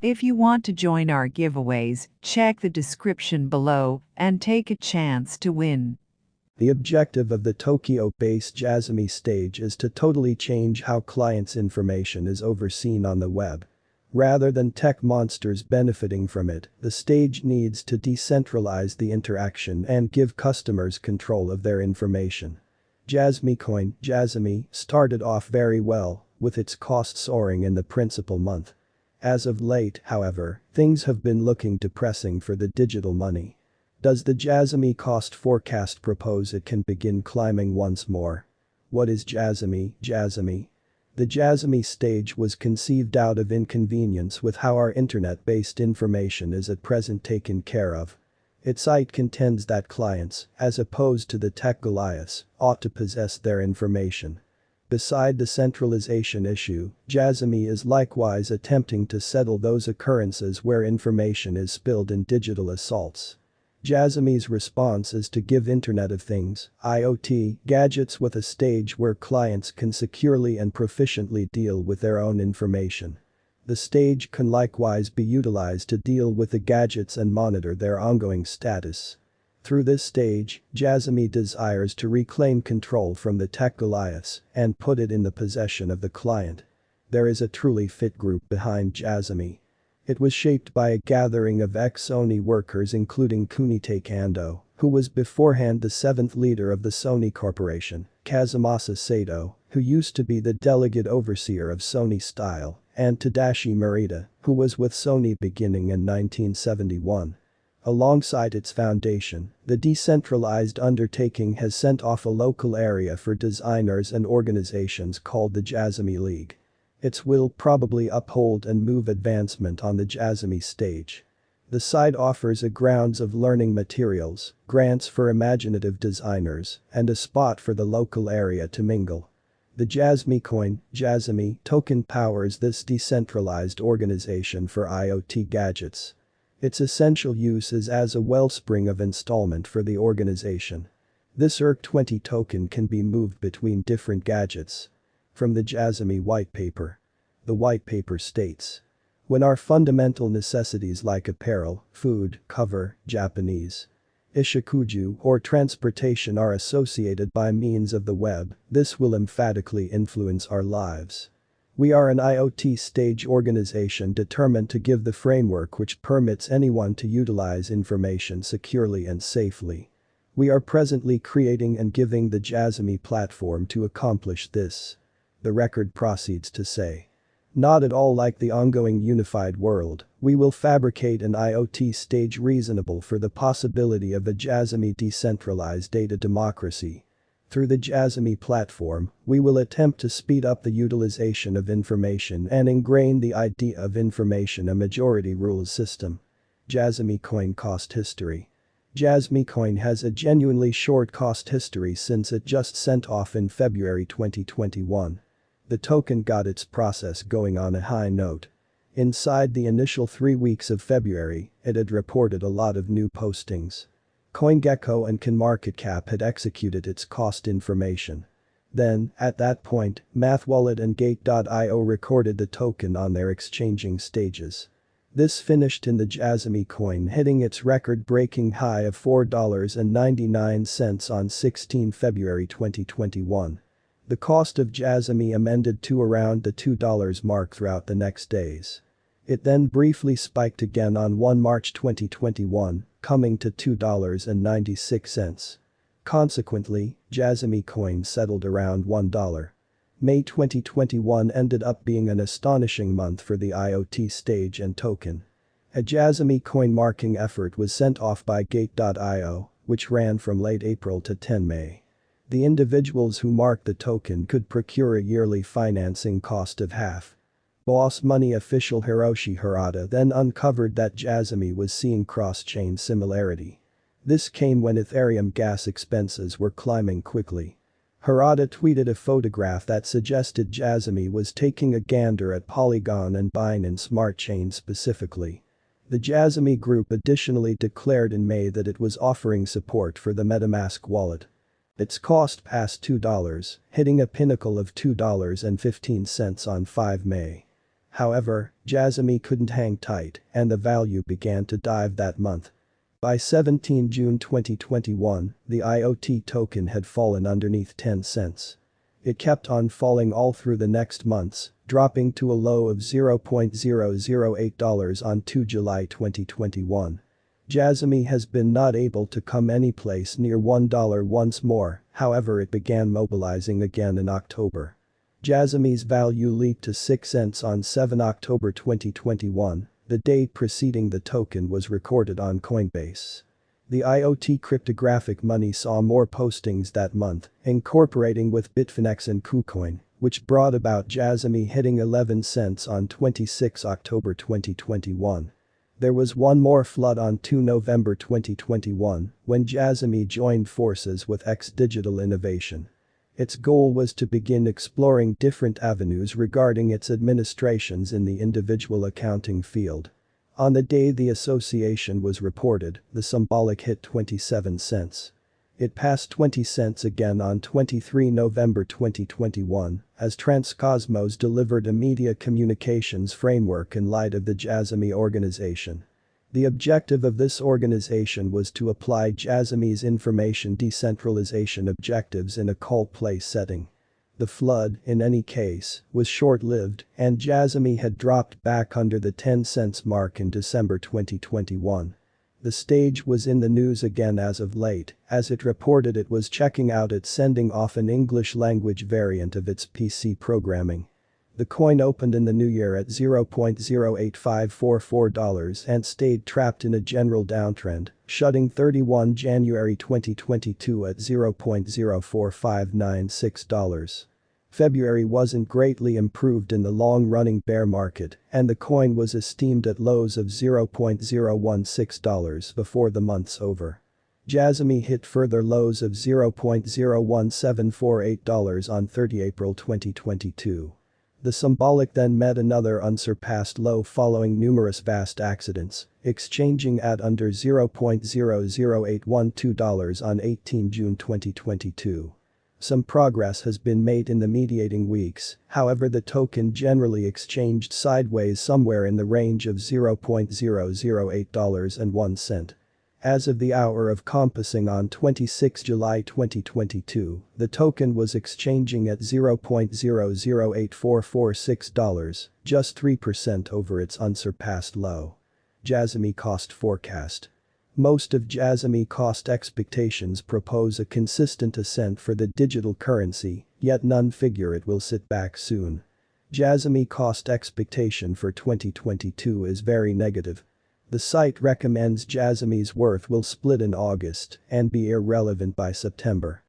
If you want to join our giveaways, check the description below and take a chance to win. The objective of the Tokyo-based Jasmy stage is to totally change how clients' information is overseen on the web. Rather than tech monsters benefiting from it, the stage needs to decentralize the interaction and give customers control of their information. Jasmy coin, Jasmy, started off very well, with its cost soaring in the principal month. As of late, however, things have been looking depressing for the digital money. Does the Jasmy cost forecast propose it can begin climbing once more? What is Jasmy? Jasmy? The Jasmy stage was conceived out of inconvenience with how our internet-based information is at present taken care of. Its site contends that clients, as opposed to the tech Goliaths, ought to possess their information. Beside the centralization issue, Jasmy is likewise attempting to settle those occurrences where information is spilled in digital assaults. Jasmy's response is to give Internet of Things (IoT) gadgets with a stage where clients can securely and proficiently deal with their own information. The stage can likewise be utilized to deal with the gadgets and monitor their ongoing status. Through this stage, Jasmy desires to reclaim control from the tech Goliaths and put it in the possession of the client. There is a truly fit group behind Jasmy. It was shaped by a gathering of ex-Sony workers including Kunitake Ando, who was beforehand the seventh leader of the Sony Corporation, Kazumasa Sato, who used to be the delegate overseer of Sony Style, and Tadashi Morita, who was with Sony beginning in 1971. Alongside its foundation, the decentralized undertaking has sent off a local area for designers and organizations called the Jasmy League. It will probably uphold and move advancement on the Jasmy stage. The site offers a grounds of learning materials, grants for imaginative designers, and a spot for the local area to mingle. The Jasmy coin, Jasmy token powers this decentralized organization for IoT gadgets. Its essential use is as a wellspring of installment for the organization. This ERC20 token can be moved between different gadgets. From the Jasmy white paper. The white paper states. When our fundamental necessities like apparel, food, cover, Japanese, ishikuju or transportation are associated by means of the web, this will emphatically influence our lives. We are an IoT stage organization determined to give the framework which permits anyone to utilize information securely and safely. We are presently creating and giving the Jasmy platform to accomplish this. The record proceeds to say. Not at all like the ongoing unified world, we will fabricate an IoT stage reasonable for the possibility of a Jasmy decentralized data democracy. Through the Jasmy platform, we will attempt to speed up the utilization of information and ingrain the idea of information a majority rules system. Jasmy coin cost history. Jasmy coin has a genuinely short cost history since it just sent off in February 2021. The token got its process going on a high note. Inside the initial 3 weeks of February, it had reported a lot of new postings. CoinGecko and CoinMarketCap had executed its cost information. Then, at that point, MathWallet and Gate.io recorded the token on their exchanging stages. This finished in the Jasmy coin hitting its record-breaking high of $4.99 on 16 February 2021. The cost of Jasmy amended to around the $2 mark throughout the next days. It then briefly spiked again on 1 March 2021, coming to $2.96. Consequently, Jasmy coin settled around $1. May 2021 ended up being an astonishing month for the IoT stage and token. A Jasmy coin marking effort was sent off by Gate.io, which ran from late April to 10 May. The individuals who marked the token could procure a yearly financing cost of half. Boss Money official Hiroshi Harada then uncovered that Jasmy was seeing cross-chain similarity. This came when Ethereum gas expenses were climbing quickly. Harada tweeted a photograph that suggested Jasmy was taking a gander at Polygon and Binance Smart Chain specifically. The Jasmy group additionally declared in May that it was offering support for the MetaMask wallet. Its cost passed $2, hitting a pinnacle of $2.15 on 5 May. However, Jasmy couldn't hang tight and the value began to dive that month. By 17 June 2021, the IoT token had fallen underneath 10 cents. It kept on falling all through the next months, dropping to a low of $0.008 on 2 July 2021. Jasmy has been not able to come any place near $1 once more, however it began mobilizing again in October. Jasmy's value leaped to 6 cents on 7 October 2021, the date preceding the token was recorded on Coinbase. The IoT cryptographic money saw more postings that month, incorporating with Bitfinex and KuCoin, which brought about Jasmy hitting 11 cents on 26 October 2021. There was one more flood on 2 November 2021 when Jasmy joined forces with X Digital Innovation. Its goal was to begin exploring different avenues regarding its administrations in the individual accounting field. On the day the association was reported, the symbolic hit 27 cents. It passed 20 cents again on 23 November 2021 as Transcosmos delivered a media communications framework in light of the Jasmy organization. The objective of this organization was to apply Jasmy's information decentralization objectives in a cult play setting. The flood, in any case, was short-lived and Jasmy had dropped back under the 10 cents mark in December 2021. The stage was in the news again as of late, as it reported it was checking out its sending off an English-language variant of its PC programming. The coin opened in the new year at $0.08544 and stayed trapped in a general downtrend, shutting 31 January 2022 at $0.04596. February wasn't greatly improved in the long-running bear market, and the coin was esteemed at lows of $0.016 before the month's over. Jasmy hit further lows of $0.01748 on 30 April 2022. The symbolic then met another unsurpassed low following numerous vast accidents, exchanging at under $0.00812 on 18 June 2022. Some progress has been made in the mediating weeks, however the token generally exchanged sideways somewhere in the range of $0.00801. As of the hour of compassing on 26 July 2022, the token was exchanging at $0.0084446, just 3% over its unsurpassed low. Jasmy cost forecast. Most of Jasmy cost expectations propose a consistent ascent for the digital currency, yet none figure it will sit back soon. Jasmy cost expectation for 2022 is very negative. The site recommends Jasmy's worth will split in August and be irrelevant by September.